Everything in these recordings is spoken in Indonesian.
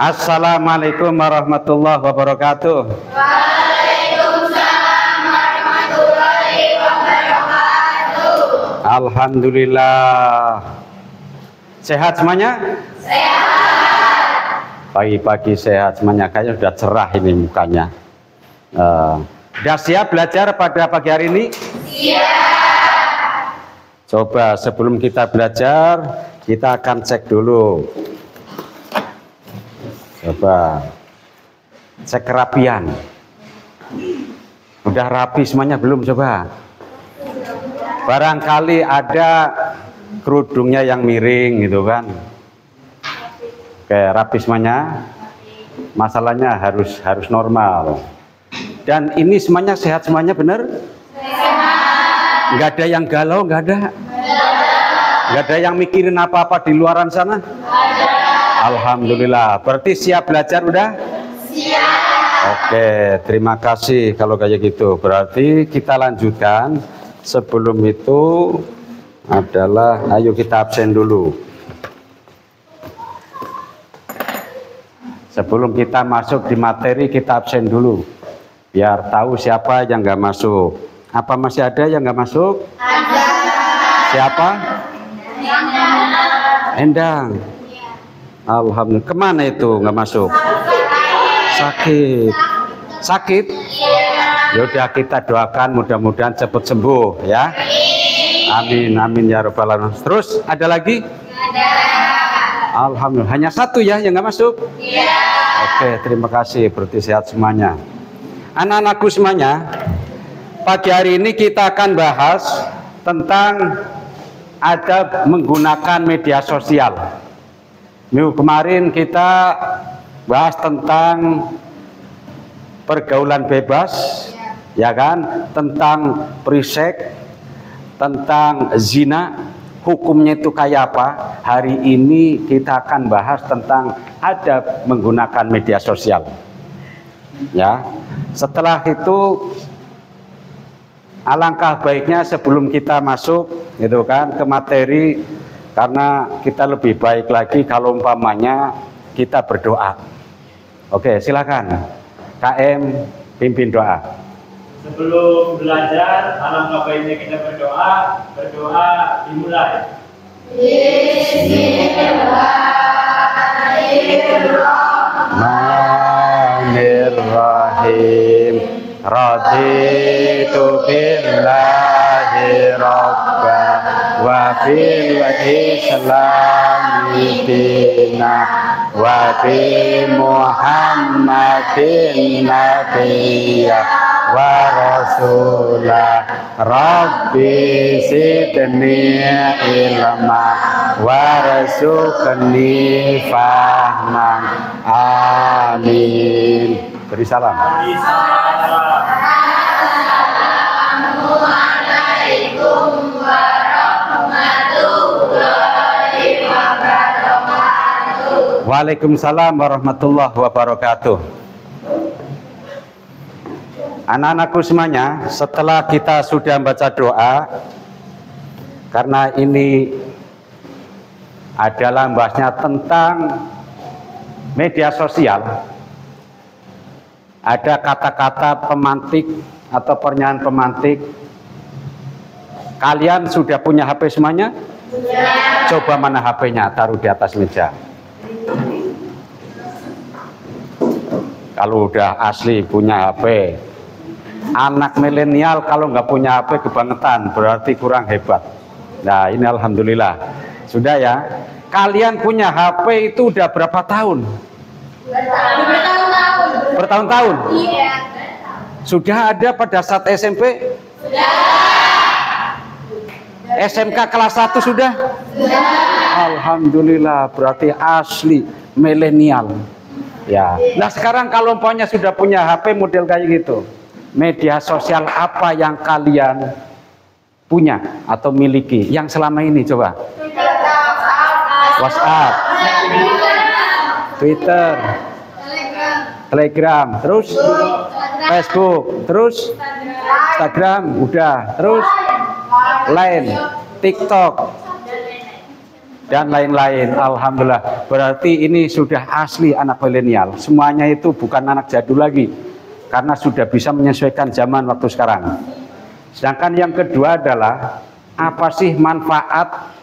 Assalamualaikum warahmatullahi wabarakatuh. Waalaikumsalam warahmatullahi wabarakatuh. Alhamdulillah. Sehat semuanya? Sehat. Pagi-pagi sehat semuanya. Kayaknya sudah cerah ini mukanya. Sudah siap belajar pada pagi hari ini? Siap. Coba sebelum kita belajar, kita akan cek dulu. Coba cek kerapian. Udah rapi semuanya belum? Coba. Barangkali ada kerudungnya yang miring gitu kan. Oke, rapi semuanya. Masalahnya harus normal. Dan ini semuanya sehat semuanya, benar? Sehat. Nggak ada yang galau, nggak ada. Nggak ada yang mikirin apa-apa di luaran sana. Alhamdulillah. Berarti siap belajar udah? Siap. Oke, terima kasih kalau kayak gitu. Berarti kita lanjutkan. Sebelum itu adalah, ayo kita absen dulu. Sebelum kita masuk di materi, kita absen dulu. Biar tahu siapa yang nggak masuk. Apa masih ada yang nggak masuk? Ada. Siapa? Endang. Alhamdulillah. Kemana itu nggak masuk? Sakit. Sakit? Yaudah kita doakan mudah-mudahan cepat sembuh ya. Amin amin ya rabbal alamin. Terus ada lagi? Ada. Alhamdulillah. Hanya satu ya yang nggak masuk? Iya. Oke, terima kasih. Berarti sehat semuanya. Anak-anakku semuanya, pagi hari ini kita akan bahas tentang adab menggunakan media sosial. Minggu kemarin kita bahas tentang pergaulan bebas, ya kan, tentang prisek, tentang zina, hukumnya itu kayak apa. Hari ini kita akan bahas tentang adab menggunakan media sosial. Ya, setelah itu alangkah baiknya sebelum kita masuk, gitu kan, ke materi. Karena kita lebih baik lagi kalau umpamanya kita berdoa. Oke, silakan. KM pimpin doa. Sebelum belajar, alangkah baiknya kita berdoa. Berdoa dimulai. Bismillahirrahmanirrahim. Raditu billahi rabba wa bil islami dina wa bi muhammadin nabiyya wa rasulah. Rabbi zidni ilma warzuqni fahman. Amin. Beri salam. Assalamualaikum warahmatullahi wabarakatuh. Waalaikumsalam warahmatullahi wabarakatuh. Anak-anakku semuanya, setelah kita sudah baca doa, karena ini adalah bahasnya tentang media sosial, ada kata-kata pemantik atau pernyataan pemantik. Kalian sudah punya HP semuanya? Ya. Coba mana HP-nya, taruh di atas meja. Kalau udah asli punya HP. Anak milenial kalau nggak punya HP kebangetan, berarti kurang hebat. Nah ini alhamdulillah. Sudah ya. Kalian punya HP itu udah berapa tahun? Bertahun-tahun. Bertahun-tahun? Iya. Sudah ada pada saat SMP? Sudah. SMK kelas 1 sudah? Sudah. Alhamdulillah, berarti asli milenial. Ya. Nah sekarang kalau umpamanya sudah punya HP model kayak gitu, media sosial apa yang kalian punya atau miliki yang selama ini? Coba. WhatsApp, Twitter, Telegram, terus Facebook, terus Instagram, udah, terus Line, TikTok, dan lain-lain. Alhamdulillah. Berarti ini sudah asli anak milenial. Semuanya itu bukan anak jadul lagi, karena sudah bisa menyesuaikan zaman waktu sekarang. Sedangkan yang kedua adalah apa sih manfaat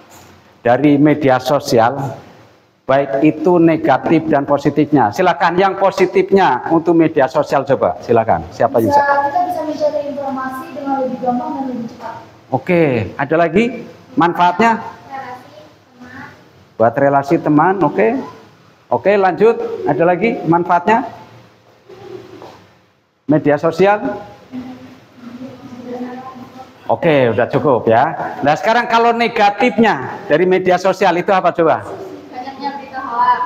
dari media sosial, baik itu negatif dan positifnya. Silakan yang positifnya untuk media sosial, coba silakan. Siapa yang bisa? Kita bisa mencari informasi dengan lebih gampang dan lebih cepat. Oke, ada lagi manfaatnya? Buat relasi teman, oke. Oke, lanjut. Ada lagi manfaatnya? Media sosial? Oke, udah cukup ya. Nah, sekarang kalau negatifnya dari media sosial itu apa coba? Banyaknya berita hoax.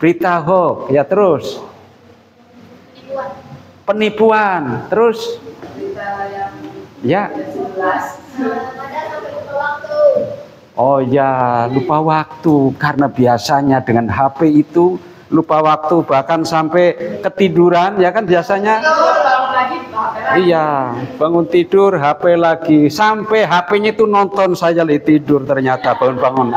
Berita hoax, ya terus. Penipuan, terus. Berita yang Ya. jelas. Kadang sampai lupa waktu. Oh ya, lupa waktu karena biasanya dengan HP itu lupa waktu bahkan sampai ketiduran ya kan biasanya. Iya, bangun tidur HP lagi sampai HP-nya itu nonton saya lagi tidur ternyata bangun-bangun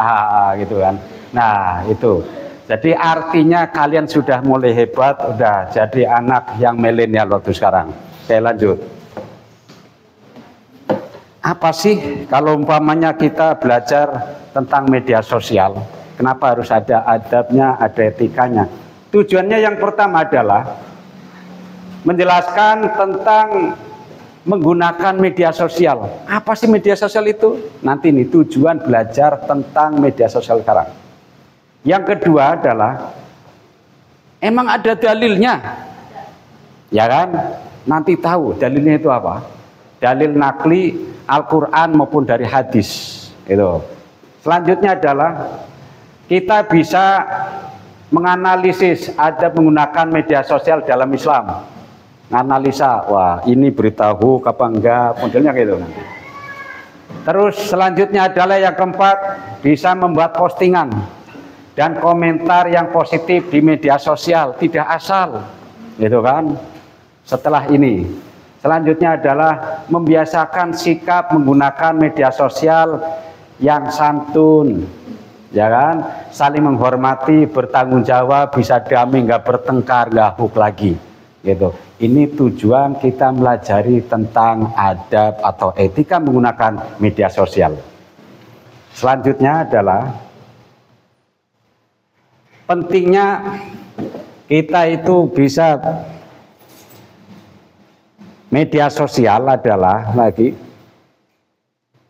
gitu kan. Nah, itu. Jadi artinya kalian sudah mulai hebat, udah jadi anak yang milenial waktu sekarang. Oke, lanjut. Apa sih kalau umpamanya kita belajar tentang media sosial? Kenapa harus ada adabnya, ada etikanya? Tujuannya yang pertama adalah menjelaskan tentang menggunakan media sosial. Apa sih media sosial itu? Nanti nih tujuan belajar tentang media sosial sekarang. Yang kedua adalah emang ada dalilnya. Ya kan? Nanti tahu dalilnya itu apa? Dalil nakli Al-Quran maupun dari hadis. Itu. Selanjutnya adalah kita bisa menganalisis ada menggunakan media sosial dalam Islam. Analisa, wah ini berita hoax apa enggak, modelnya gitu nanti. Terus selanjutnya adalah yang keempat, bisa membuat postingan dan komentar yang positif di media sosial, tidak asal, gitu kan. Setelah ini, selanjutnya adalah membiasakan sikap menggunakan media sosial yang santun, ya kan, saling menghormati, bertanggung jawab, bisa damai, nggak bertengkar, nggak hoax lagi, gitu. Ini tujuan kita melajari tentang adab atau etika menggunakan media sosial. Selanjutnya adalah pentingnya kita itu bisa media sosial adalah lagi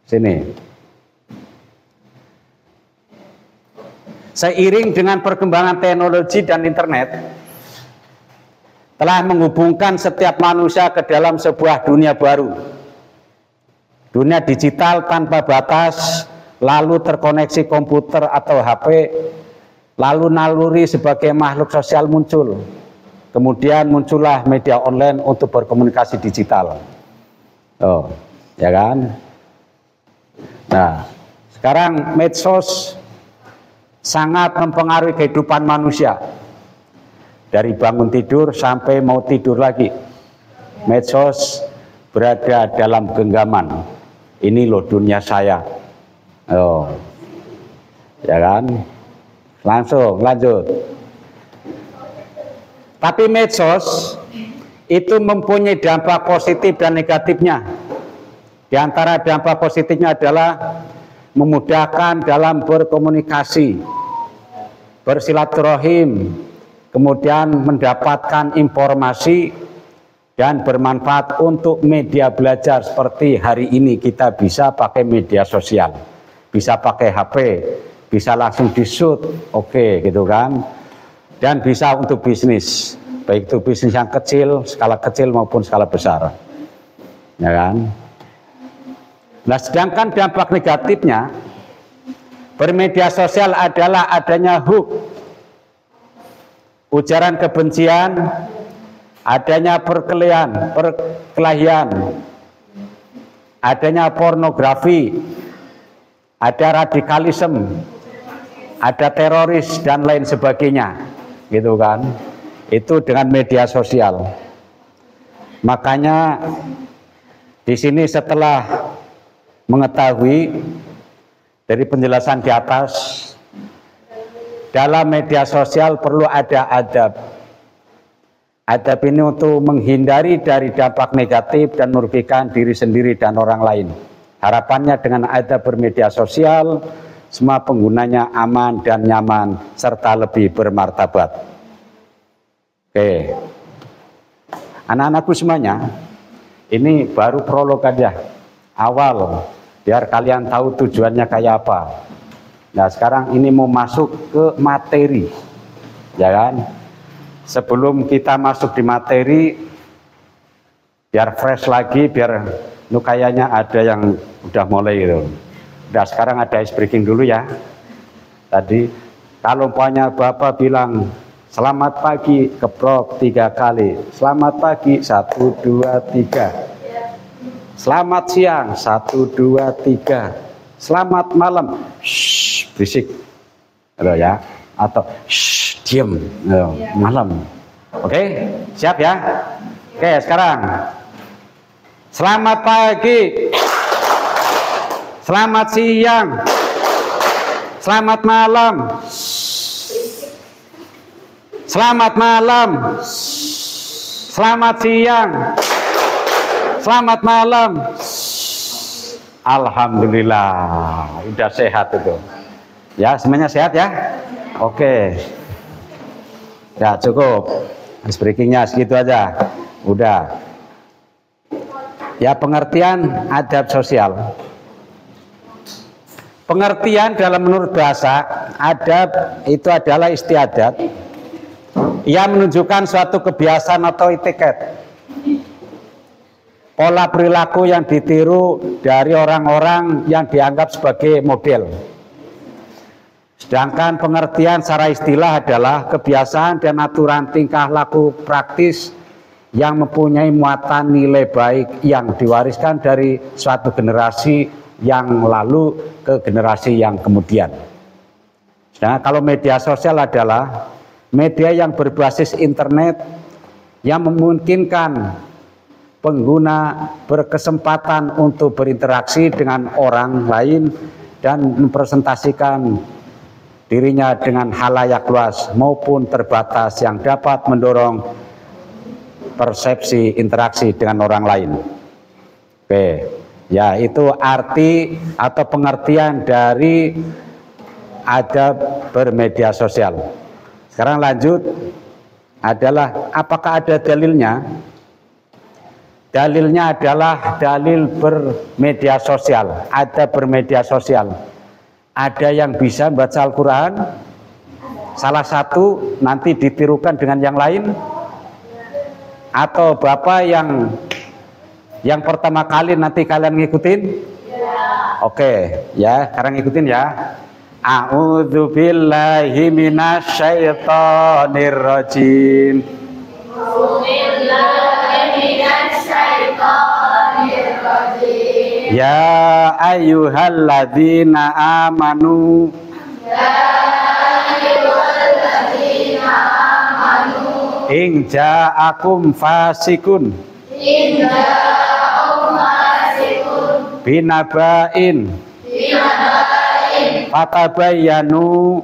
sini. Seiring dengan perkembangan teknologi dan internet telah menghubungkan setiap manusia ke dalam sebuah dunia baru. Dunia digital tanpa batas, lalu terkoneksi komputer atau HP, lalu naluri sebagai makhluk sosial muncul. Kemudian muncullah media online untuk berkomunikasi digital. Oh, ya kan? Nah, sekarang medsos sangat mempengaruhi kehidupan manusia. Dari bangun tidur sampai mau tidur lagi, medsos berada dalam genggaman. Ini loh dunia saya. Oh, ya kan? Langsung lanjut. Tapi medsos itu mempunyai dampak positif dan negatifnya. Di antara dampak positifnya adalah memudahkan dalam berkomunikasi, bersilaturahim, kemudian mendapatkan informasi dan bermanfaat untuk media belajar. Seperti hari ini kita bisa pakai media sosial, bisa pakai HP, bisa langsung di-shoot, oke, gitu kan. Dan bisa untuk bisnis, baik itu bisnis yang kecil, skala kecil maupun skala besar, ya kan. Nah, sedangkan dampak negatifnya bermedia sosial adalah adanya hoax, ujaran kebencian, adanya perkelahian, adanya pornografi, ada radikalisme, ada teroris dan lain sebagainya, gitu kan. Itu dengan media sosial. Makanya di sini setelah mengetahui Dari penjelasan di atas, dalam media sosial perlu ada adab. Adab ini untuk menghindari dari dampak negatif dan merugikan diri sendiri dan orang lain. Harapannya dengan adab bermedia sosial, semua penggunanya aman dan nyaman, serta lebih bermartabat. Oke, anak-anakku semuanya, ini baru prolog aja, awal, biar kalian tahu tujuannya kayak apa. Nah sekarang ini mau masuk ke materi, ya kan? Sebelum kita masuk di materi, biar fresh lagi, biar kayaknya ada yang udah mulai gitu. Udah sekarang ada ice breaking dulu ya. Tadi kalau umpamanya Bapak bilang selamat pagi, keprok 3 kali. Selamat pagi, 1, 2, 3. Selamat siang, 1, 2, 3. Selamat malam, shh, berisik, ya. Atau shh, diam, malam. Oke, siap ya? Oke, sekarang selamat pagi, selamat siang, selamat malam, selamat malam, selamat siang, selamat malam. Alhamdulillah, udah sehat itu. Ya, semuanya sehat ya? Oke. Ya, cukup. Ice breakingnya segitu aja. Udah. Ya, pengertian adab sosial. Pengertian dalam menurut bahasa, adab itu adalah istiadat. Ia menunjukkan suatu kebiasaan atau etiket. Pola perilaku yang ditiru dari orang-orang yang dianggap sebagai model. Sedangkan pengertian secara istilah adalah kebiasaan dan aturan tingkah laku praktis yang mempunyai muatan nilai baik yang diwariskan dari suatu generasi yang lalu ke generasi yang kemudian. Sedangkan kalau media sosial adalah media yang berbasis internet yang memungkinkan pengguna berkesempatan untuk berinteraksi dengan orang lain dan mempresentasikan dirinya dengan halayak luas maupun terbatas yang dapat mendorong persepsi interaksi dengan orang lain. Oke, ya itu arti atau pengertian dari adab bermedia sosial. Sekarang lanjut adalah apakah ada dalilnya? Dalilnya adalah dalil bermedia sosial, ada bermedia sosial. Ada yang bisa baca Al-Quran, salah satu nanti ditirukan dengan yang lain, atau Bapak yang pertama kali nanti kalian ngikutin? Oke, ya, sekarang ngikutin ya. A'udzubillahi minasyaitonirrajim. Ya ayyuhalladzina amanu. In ja'akum fasikun. Binaba'in. Fatabayyanu.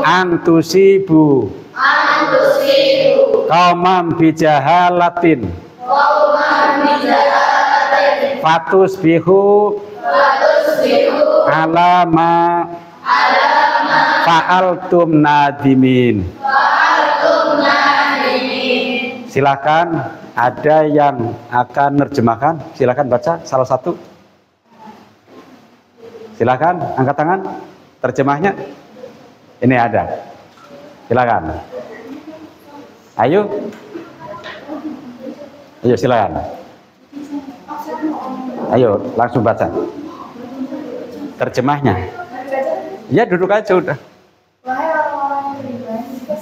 Antusibu. Qauman bijahalatin. Fatusbihu alama fa'altum nadimin. Silakan, ada yang akan nerjemahkan? Silakan baca salah satu. Silakan angkat tangan. Terjemahnya ini ada. Silakan. Ayo. Ayo silakan. Ayo langsung baca terjemahnya. Ya duduk aja udah. Wahai orang-orang yang beriman, jika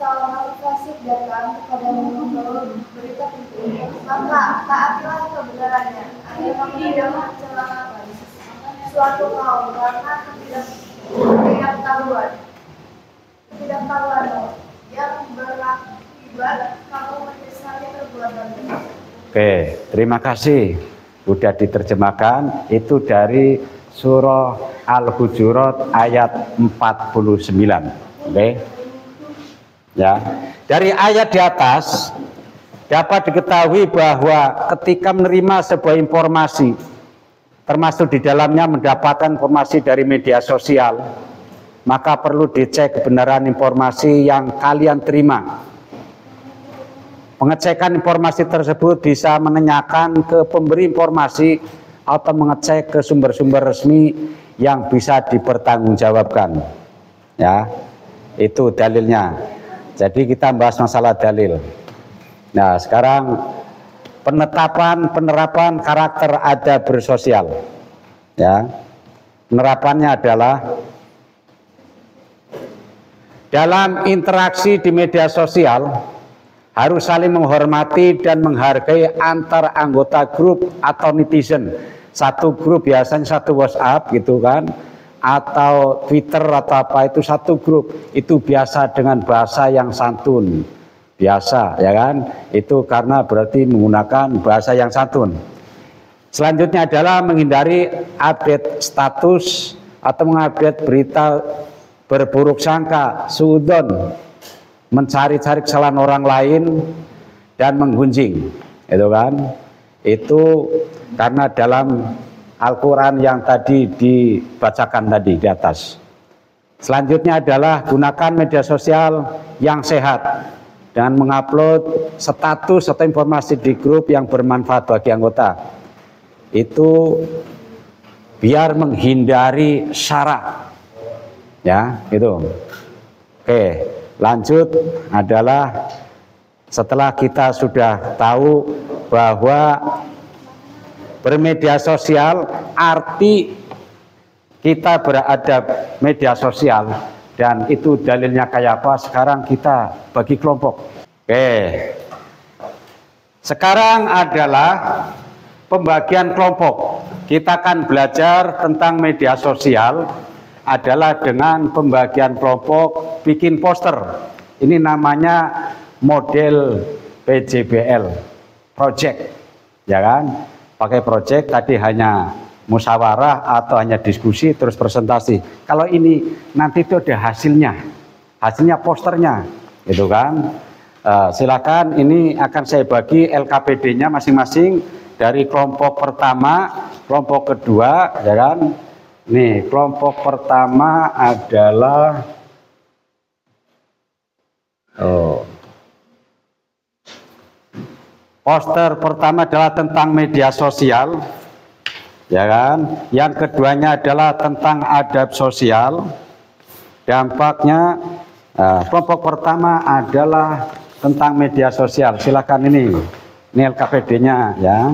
seorang fasik datang kepadamu membawa berita itu, maka taatilah kebenarannya agar kamu tidak mencela suatu kaum karena ketidaktahuan yang berakibat kamu menyesali perbuatanmu. Oke, terima kasih Sudah diterjemahkan, itu dari surah Al-Hujurat ayat 49. Oke. Ya. Dari ayat di atas dapat diketahui bahwa ketika menerima sebuah informasi, termasuk di dalamnya mendapatkan informasi dari media sosial, maka perlu dicek kebenaran informasi yang kalian terima. Pengecekan informasi tersebut bisa menanyakan ke pemberi informasi atau mengecek ke sumber-sumber resmi yang bisa dipertanggungjawabkan. Ya, itu dalilnya. Jadi kita bahas masalah dalil. Nah, sekarang penerapan karakter adab bersosial. Ya, penerapannya adalah dalam interaksi di media sosial harus saling menghormati dan menghargai antar anggota grup atau netizen. Satu grup biasanya satu WhatsApp gitu kan, atau Twitter atau apa itu satu grup, itu biasa dengan bahasa yang santun. Biasa ya kan, itu karena berarti menggunakan bahasa yang santun. Selanjutnya adalah menghindari update status atau mengupdate berita berburuk sangka, suudzon, mencari-cari kesalahan orang lain dan menggunjing, itu kan? Itu karena dalam Al-Quran yang tadi dibacakan tadi di atas. Selanjutnya adalah gunakan media sosial yang sehat dengan mengupload status atau informasi di grup yang bermanfaat bagi anggota. Itu biar menghindari syarat, ya itu. Oke. Lanjut adalah setelah kita sudah tahu bahwa bermedia sosial arti kita beradab media sosial dan itu dalilnya kayak apa, sekarang kita bagi kelompok. Oke. Sekarang adalah pembagian kelompok. Kita akan belajar tentang media sosial adalah dengan pembagian kelompok, bikin poster. Ini namanya model PJBL, project, ya kan? Pakai project tadi hanya musyawarah atau hanya diskusi terus presentasi. Kalau ini nanti itu ada hasilnya posternya, gitu kan? Silakan, ini akan saya bagi LKPD-nya masing-masing dari kelompok pertama, kelompok kedua, ya kan? Nih, kelompok pertama adalah poster pertama adalah tentang media sosial, ya kan? Yang keduanya adalah tentang adab sosial. Dampaknya, kelompok pertama adalah tentang media sosial. Silakan ini LKPD-nya ya.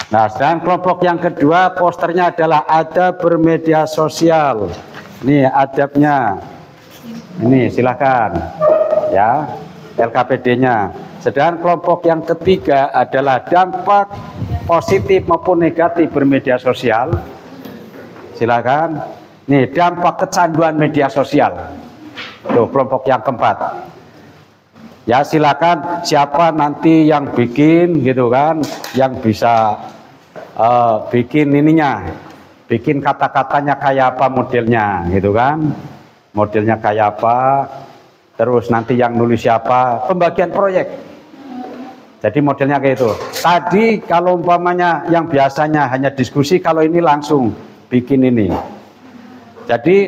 Nah, dan kelompok yang kedua posternya adalah adab bermedia sosial. Ini adabnya. Ini silakan ya, LKPD-nya. Sedangkan kelompok yang ketiga adalah dampak positif maupun negatif bermedia sosial. Silakan. Nih, dampak kecanduan media sosial. Tuh, kelompok yang keempat. Ya, silakan siapa nanti yang bikin gitu kan, yang bisa bikin ininya, bikin kata-katanya kayak apa modelnya gitu kan, modelnya kayak apa, terus nanti yang nulis siapa, pembagian proyek. Jadi modelnya kayak itu. Tadi kalau umpamanya yang biasanya hanya diskusi, kalau ini langsung bikin ini. Jadi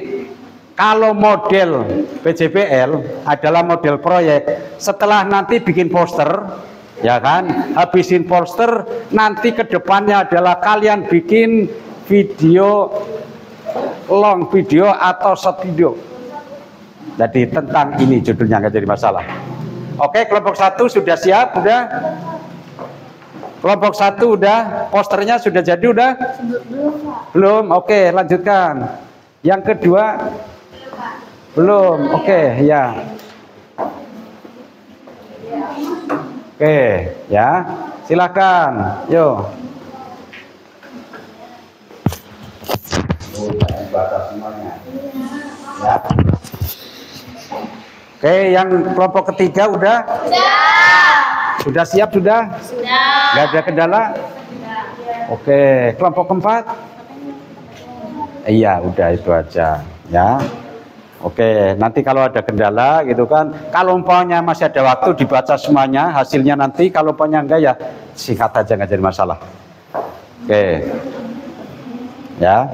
kalau model PJBL adalah model proyek, setelah nanti bikin poster, ya kan, habisin poster, nanti ke depannya adalah kalian bikin video, long video atau short video. Jadi tentang ini judulnya, nggak jadi masalah. Oke, kelompok satu sudah siap, udah? Kelompok satu udah, posternya sudah jadi, udah? Belum, oke, lanjutkan. Yang kedua? Belum, oke, ya. Oke, ya, silakan, yuk. Ya. Oke, yang kelompok ketiga udah? Sudah. Sudah siap, sudah? Sudah. Nggak ada kendala? Oke, kelompok keempat. Iya, udah itu aja ya. Oke, nanti kalau ada kendala gitu kan, kalau umpamanya masih ada waktu dibaca semuanya hasilnya nanti, kalau umpamanya enggak ya singkat aja, nggak jadi masalah. Oke. Ya.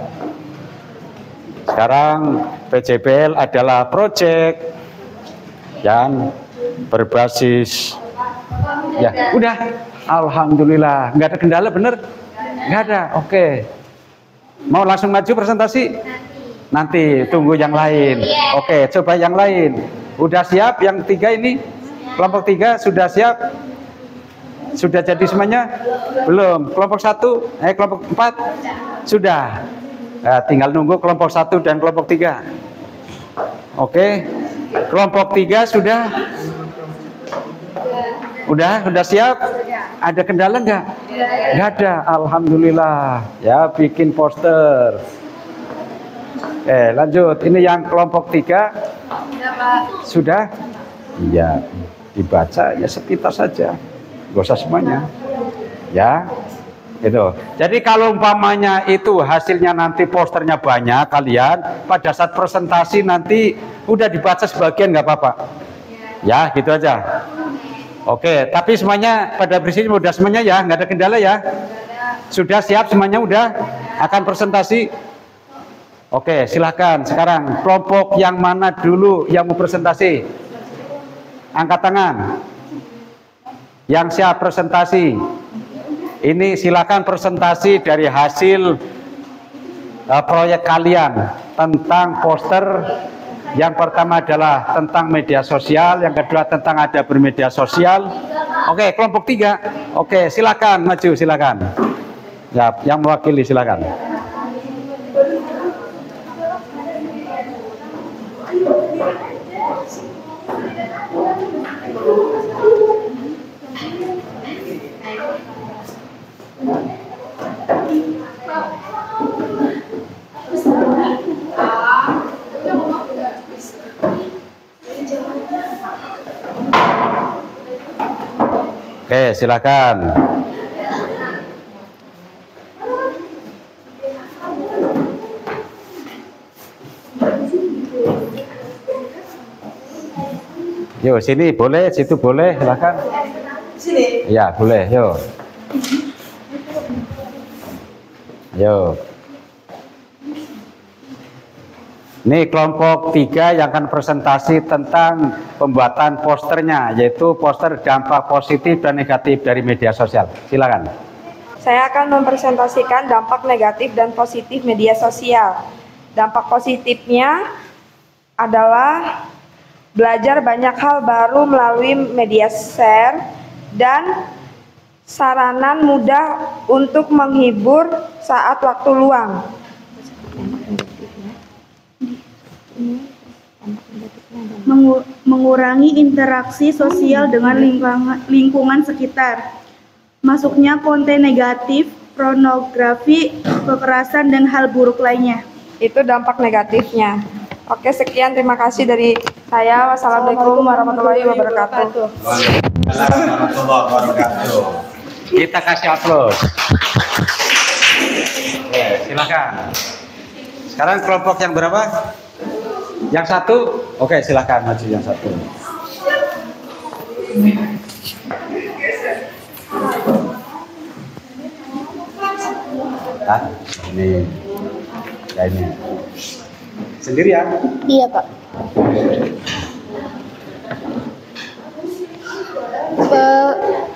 Sekarang PJBL adalah proyek yang berbasis ya, udah. Alhamdulillah, nggak ada kendala, bener? Nggak ada. Oke. Mau langsung maju presentasi? Nanti tunggu yang lain. Oke, coba yang lain. Udah siap yang 3 ini? Kelompok 3 sudah siap? Sudah jadi semuanya? Belum. Kelompok 1, kelompok 4 sudah. Tinggal nunggu kelompok 1 dan kelompok 3. Oke. Kelompok 3 sudah? Udah siap? Ada kendala nggak? Nggak ada. Alhamdulillah. Ya, bikin poster. Lanjut. Ini yang kelompok 3 sudah? Iya. Dibaca ya sepintas saja. Gak usah semuanya. Ya. Itu. Jadi kalau umpamanya itu hasilnya nanti posternya banyak, kalian pada saat presentasi nanti udah dibaca sebagian nggak apa-apa. Ya, gitu aja. Oke, tapi semuanya pada prinsipnya udah semuanya ya, nggak ada kendala ya. Sudah siap semuanya, udah akan presentasi. Oke, silahkan sekarang kelompok yang mana dulu yang mau presentasi? Angkat tangan. Yang siap presentasi. Ini silakan presentasi dari hasil proyek kalian tentang poster. Yang pertama adalah tentang media sosial, yang kedua tentang ada bermedia sosial. Oke, kelompok 3. Oke, silakan maju, silakan. Ya, yang mewakili silakan. Oke, silakan. Yo, sini boleh, situ boleh, silakan. Sini. Ya, boleh, yo. Yo. Ini kelompok 3 yang akan presentasi tentang pembuatan posternya, yaitu poster dampak positif dan negatif dari media sosial. Silakan. Saya akan mempresentasikan dampak negatif dan positif media sosial. Dampak positifnya adalah belajar banyak hal baru melalui media share dan saranan mudah untuk menghibur saat waktu luang. Mengurangi interaksi sosial dengan lingkungan sekitar. Masuknya konten negatif, pornografi, kekerasan, dan hal buruk lainnya. Itu dampak negatifnya. Oke, sekian, terima kasih dari saya. Wassalamualaikum warahmatullahi wabarakatuh. Warahmatullahi wabarakatuh. Kita kasih aplaus. Oke, silakan. Sekarang kelompok yang berapa? Yang 1? Oke, silakan maju yang 1. Nah, ini. Ya ini. Sendirian? Iya, Pak.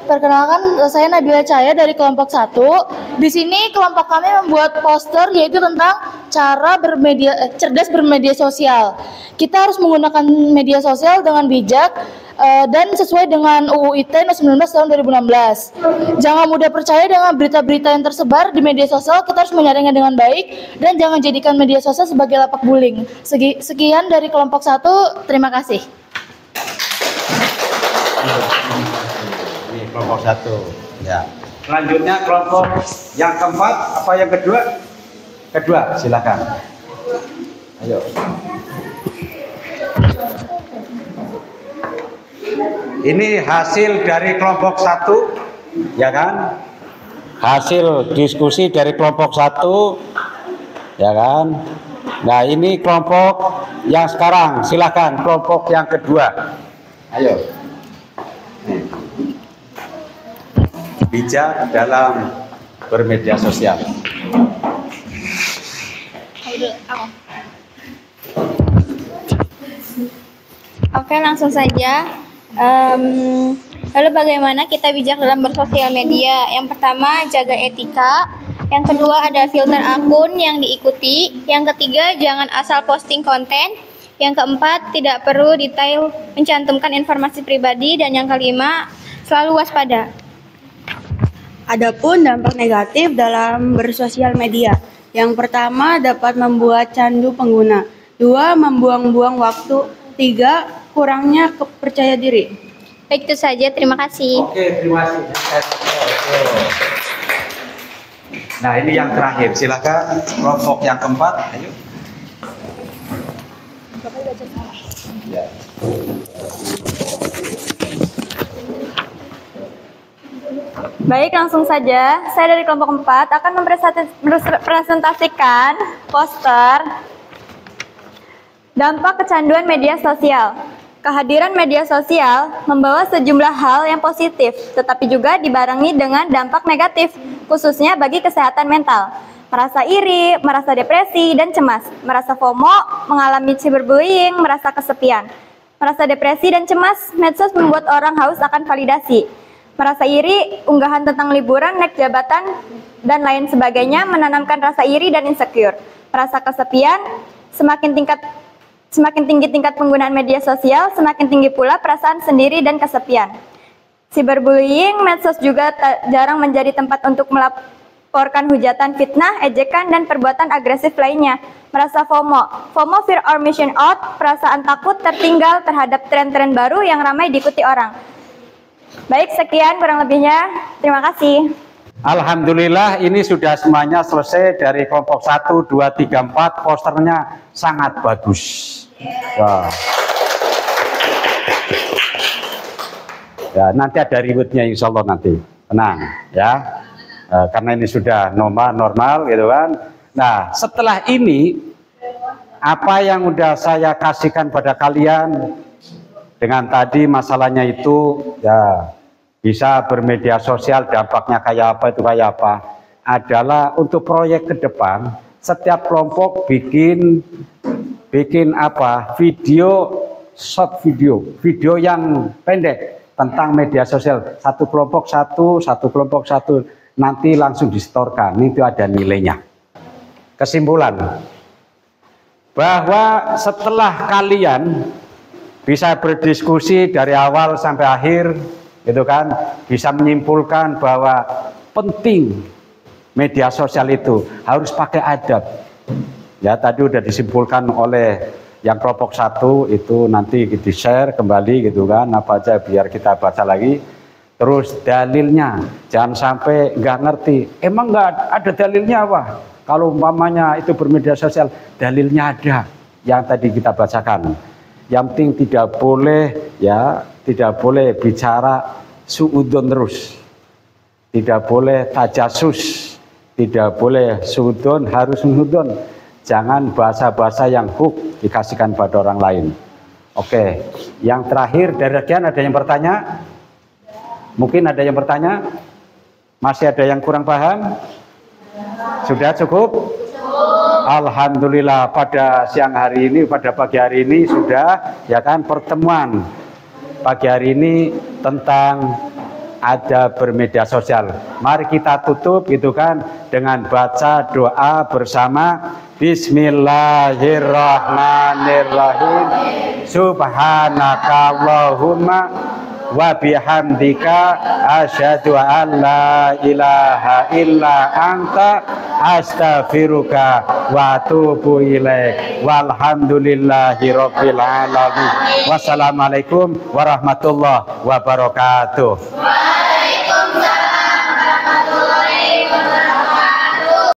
Perkenalkan, saya Nabila Cahaya dari kelompok 1. Di sini kelompok kami membuat poster yaitu tentang cara cerdas bermedia sosial. Kita harus menggunakan media sosial dengan bijak dan sesuai dengan UU ITE No. 19 tahun 2016. Jangan mudah percaya dengan berita-berita yang tersebar di media sosial. Kita harus menyaringnya dengan baik dan jangan jadikan media sosial sebagai lapak bullying. Sekian dari kelompok 1. Terima kasih. Ini kelompok 1. Ya. Selanjutnya kelompok yang keempat apa yang kedua? Kedua, silakan. Ayo. Ini hasil dari kelompok 1, ya kan? hasil diskusi dari kelompok 1, ya kan. Nah, ini kelompok yang sekarang, silakan kelompok yang kedua. Ayo. Bijak dalam bermedia sosial. Oke, langsung saja. Lalu bagaimana kita bijak dalam bersosial media? Yang pertama, jaga etika. Yang kedua, ada filter akun yang diikuti. Yang ketiga, jangan asal posting konten. Yang keempat, tidak perlu detail mencantumkan informasi pribadi. Dan yang kelima, selalu waspada. Adapun dampak negatif dalam bersosial media. Yang pertama, dapat membuat candu pengguna. 2, membuang-buang waktu. 3, kurangnya percaya diri. Baik, itu saja. Terima kasih. Oke, terima kasih. Nah, ini yang terakhir. Silakan kelompok yang keempat. Ayo. Ya. Baik, langsung saja. Saya dari kelompok 4 akan mempresentasikan poster dampak kecanduan media sosial. Kehadiran media sosial membawa sejumlah hal yang positif, tetapi juga dibarengi dengan dampak negatif, khususnya bagi kesehatan mental. Merasa iri, merasa depresi, dan cemas. Merasa FOMO, mengalami cyberbullying, merasa kesepian. Merasa depresi dan cemas, medsos membuat orang haus akan validasi. Merasa iri, unggahan tentang liburan, naik jabatan, dan lain sebagainya menanamkan rasa iri dan insecure. Merasa kesepian, semakin tinggi tingkat penggunaan media sosial, semakin tinggi pula perasaan sendiri dan kesepian. Cyberbullying, medsos juga jarang menjadi tempat untuk melaporkan hujatan, fitnah, ejekan, dan perbuatan agresif lainnya. Merasa FOMO, fear or missing out, perasaan takut tertinggal terhadap tren-tren baru yang ramai diikuti orang. Baik, sekian kurang lebihnya. Terima kasih. Alhamdulillah, ini sudah semuanya selesai dari kelompok 1, 2, 3, 4. Posternya sangat bagus. Wah. Ya, nanti ada ributnya insya Allah nanti. Tenang ya. Karena ini sudah normal gitu kan. Nah, setelah ini apa yang udah saya kasihkan pada kalian dengan tadi masalahnya itu ya bisa bermedia sosial dampaknya kayak apa adalah untuk proyek ke depan setiap kelompok bikin short video yang pendek tentang media sosial, satu kelompok satu nanti langsung distorkan, itu ada nilainya. Kesimpulan bahwa setelah kalian bisa berdiskusi dari awal sampai akhir gitu kan, bisa menyimpulkan bahwa penting media sosial itu harus pakai adab. Ya, tadi udah disimpulkan oleh yang kelompok 1 itu, nanti di-share kembali gitu kan, apa aja biar kita baca lagi. Terus dalilnya, jangan sampai nggak ngerti. Emang nggak ada dalilnya apa? Kalau umpamanya itu bermedia sosial, dalilnya ada yang tadi kita bacakan. Yang penting tidak boleh bicara suudon terus, tidak boleh tajasus, tidak boleh suudon, harus suudon. Jangan bahasa-bahasa yang hook dikasihkan pada orang lain. Oke, yang terakhir dari rekan, ada yang bertanya? Mungkin ada yang bertanya? Masih ada yang kurang paham? Sudah cukup? Alhamdulillah, pada siang hari ini, pada pagi hari ini sudah ya kan pertemuan pagi hari ini tentang ada bermedia sosial. Mari kita tutup gitu kan dengan baca doa bersama. Bismillahirrahmanirrahim. Subhanakallahumma wa bihamdika asyhadu an la ilaha illa anta astaghfiruka wa atubu ilaik. Walhamdulillahi rabbil alamin. Wassalamualaikum warahmatullahi wabarakatuh.